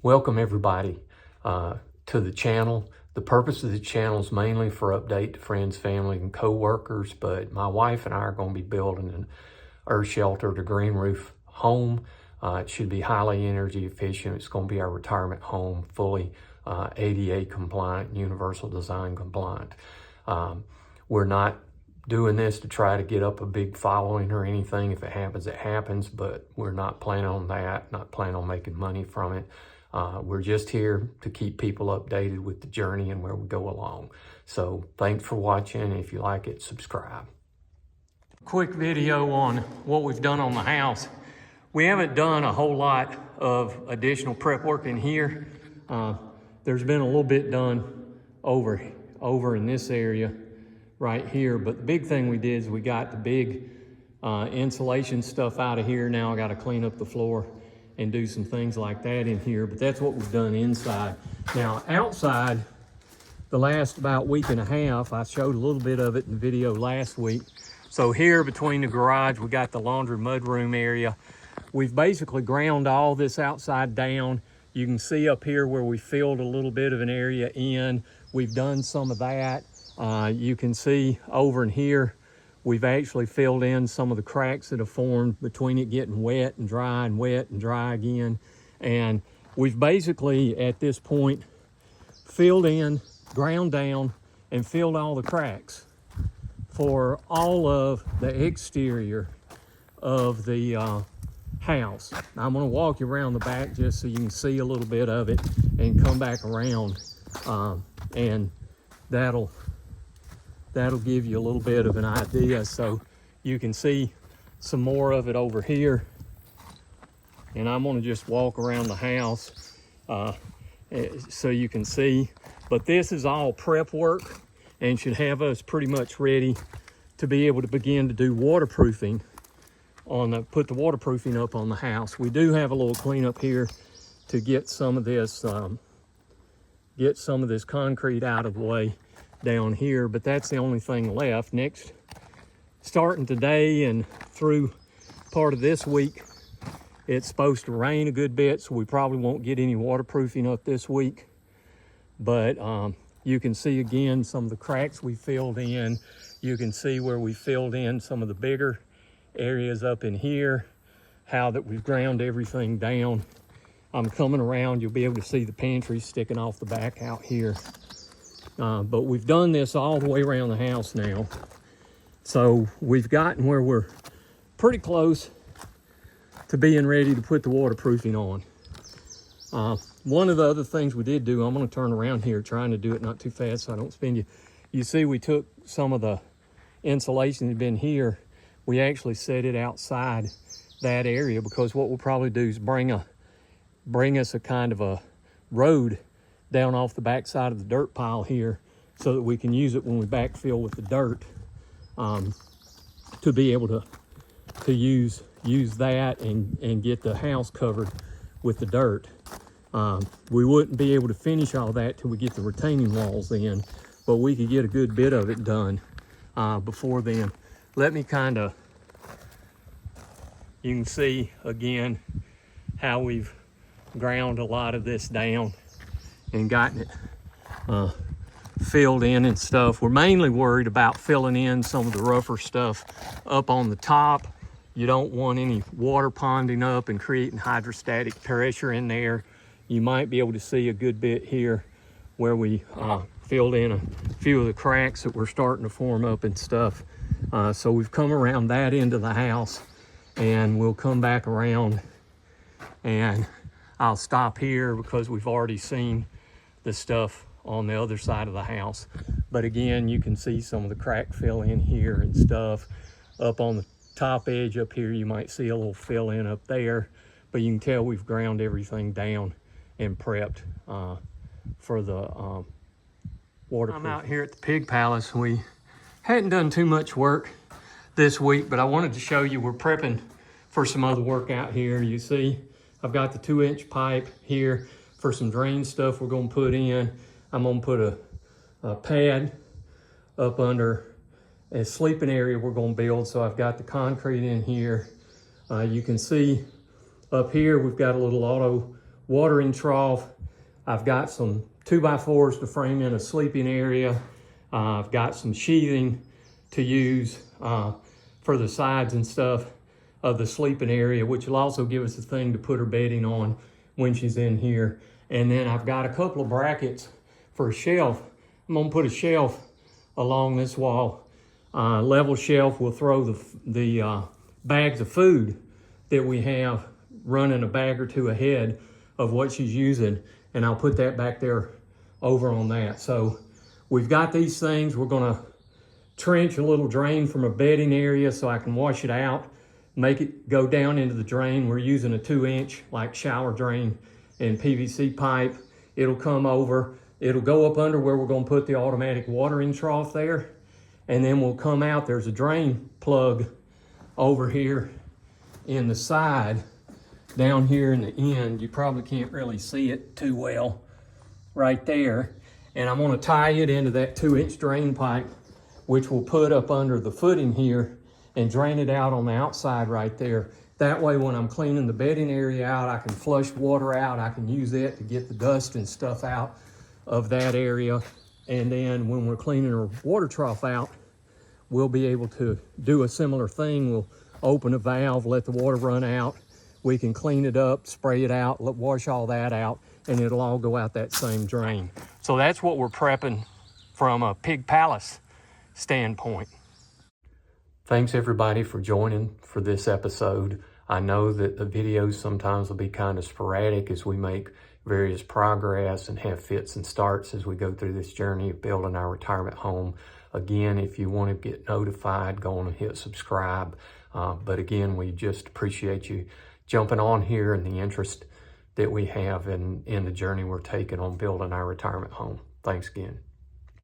Welcome everybody to the channel. The purpose of the channel is mainly for update to friends, family, and co-workers, but my wife and I are going to be building an earth sheltered, a green roof home. It should be highly energy efficient. It's going to be our retirement home, fully ADA compliant, universal design compliant. We're not doing this to try to get up a big following or anything. If it happens, it happens, but we're not planning on that, not planning on making money from it. We're just here to keep people updated with the journey and where we go along. So thanks for watching. If you like it, subscribe. Quick video on what we've done on the house. We haven't done a whole lot of additional prep work in here. There's been a little bit done over in this area right here, but the big thing we did is we got the big insulation stuff out of here. Now I got to clean up the floor and do some things like that in here, but that's what we've done inside. Now outside, the last about week and a half, I showed a little bit of it in the video last week. So here between the garage, we got the laundry mudroom area. We've basically ground all this outside down. You can see up here where we filled a little bit of an area in. We've done some of that. You can see over in here, we've actually filled in some of the cracks that have formed between it getting wet and dry and wet and dry again. And we've basically, at this point, filled in, ground down, and filled all the cracks for all of the exterior of the house. I'm gonna walk you around the back just so you can see a little bit of it and come back around, and that'll give you a little bit of an idea. So you can see some more of it over here. And I'm gonna just walk around the house so you can see. But this is all prep work and should have us pretty much ready to be able to begin to do waterproofing put the waterproofing up on the house. We do have a little cleanup here to get some of this concrete out of the way down here, but that's the only thing left. Next, starting today and through part of this week, it's supposed to rain a good bit, so we probably won't get any waterproofing up this week. But you can see again some of the cracks we filled in. You can see where we filled in some of the bigger areas up in here, how that we've ground everything down. I'm coming around, you'll be able to see the pantry sticking off the back out here. But we've done this all the way around the house now. So we've gotten where we're pretty close to being ready to put the waterproofing on. One of the other things we did do, I'm gonna turn around here trying to do it not too fast so I don't spin you. You see we took some of the insulation that had been here, we actually set it outside that area, because what we'll probably do is bring us a kind of a road down off the back side of the dirt pile here so that we can use it when we backfill with the dirt, to be able to use that and get the house covered with the dirt. We wouldn't be able to finish all that till we get the retaining walls in, but we could get a good bit of it done before then. Let me you can see again how we've ground a lot of this down and gotten it filled in and stuff. We're mainly worried about filling in some of the rougher stuff up on the top. You don't want any water ponding up and creating hydrostatic pressure in there. You might be able to see a good bit here where we filled in a few of the cracks that were starting to form up and stuff. So we've come around that end of the house, and we'll come back around, and I'll stop here because we've already seen the stuff on the other side of the house. But again, you can see some of the crack fill in here and stuff. Up on the top edge up here, you might see a little fill in up there, but you can tell we've ground everything down and prepped for the waterproof. I'm out here at the pig palace. We hadn't done too much work this week, but I wanted to show you we're prepping for some other work out here. You see, I've got the 2-inch pipe here for some drain stuff we're gonna put in. I'm gonna put a pad up under a sleeping area we're gonna build. So I've got the concrete in here. You can see up here, we've got a little auto watering trough. I've got some 2x4s to frame in a sleeping area. I've got some sheathing to use for the sides and stuff of the sleeping area, which will also give us a thing to put her bedding on when she's in here. And then I've got a couple of brackets for a shelf. I'm gonna put a shelf along this wall, level shelf. We'll throw the bags of food that we have running a bag or two ahead of what she's using, and I'll put that back there over on that. So we've got these things. We're gonna trench a little drain from a bedding area so I can wash it out, make it go down into the drain. We're using a 2-inch like shower drain and PVC pipe. It'll come over, it'll go up under where we're gonna put the automatic watering trough there, and then we'll come out. There's a drain plug over here in the side, down here in the end. You probably can't really see it too well right there. And I'm gonna tie it into that 2-inch drain pipe, which we'll put up under the footing here and drain it out on the outside right there. That way, when I'm cleaning the bedding area out, I can flush water out. I can use it to get the dust and stuff out of that area. And then when we're cleaning our water trough out, we'll be able to do a similar thing. We'll open a valve, let the water run out. We can clean it up, spray it out, wash all that out, and it'll all go out that same drain. So that's what we're prepping from a pig palace standpoint. Thanks everybody for joining for this episode. I know that the videos sometimes will be kind of sporadic as we make various progress and have fits and starts as we go through this journey of building our retirement home. Again, if you want to get notified, go on and hit subscribe. But again, we just appreciate you jumping on here and the interest that we have in the journey we're taking on building our retirement home. Thanks again.